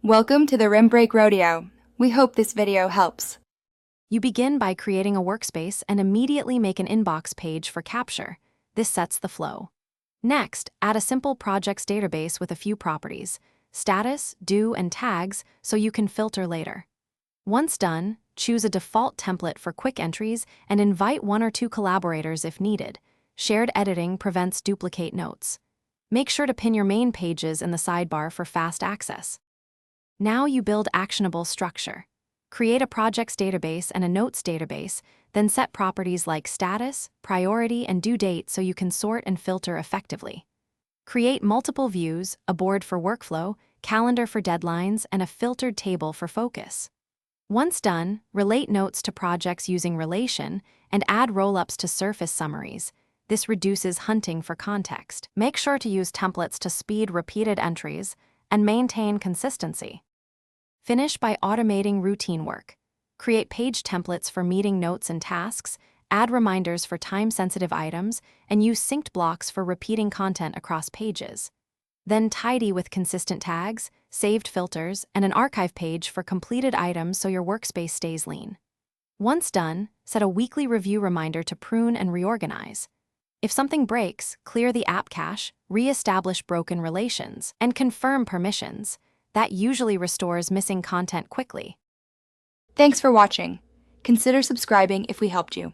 Welcome to the Rim Break Rodeo. We hope this video helps. You begin by creating a workspace and immediately make an inbox page for capture. This sets the flow. Next, add a simple projects database with a few properties, status, due, and tags so you can filter later. Once done, choose a default template for quick entries and invite 1 or 2 collaborators if needed. Shared editing prevents duplicate notes. Make sure to pin your main pages in the sidebar for fast access. Now you build actionable structure. Create a projects database and a notes database, then set properties like status, priority, and due date so you can sort and filter effectively. Create multiple views, a board for workflow, calendar for deadlines, and a filtered table for focus. Once done, relate notes to projects using relation and add roll-ups to surface summaries. This reduces hunting for context. Make sure to use templates to speed repeated entries and maintain consistency. Finish by automating routine work. Create page templates for meeting notes and tasks, add reminders for time-sensitive items, and use synced blocks for repeating content across pages. Then tidy with consistent tags, saved filters, and an archive page for completed items so your workspace stays lean. Once done, set a weekly review reminder to prune and reorganize. If something breaks, clear the app cache, re-establish broken relations, and confirm permissions. That usually restores missing content quickly. Thanks for watching. Consider subscribing if we helped you.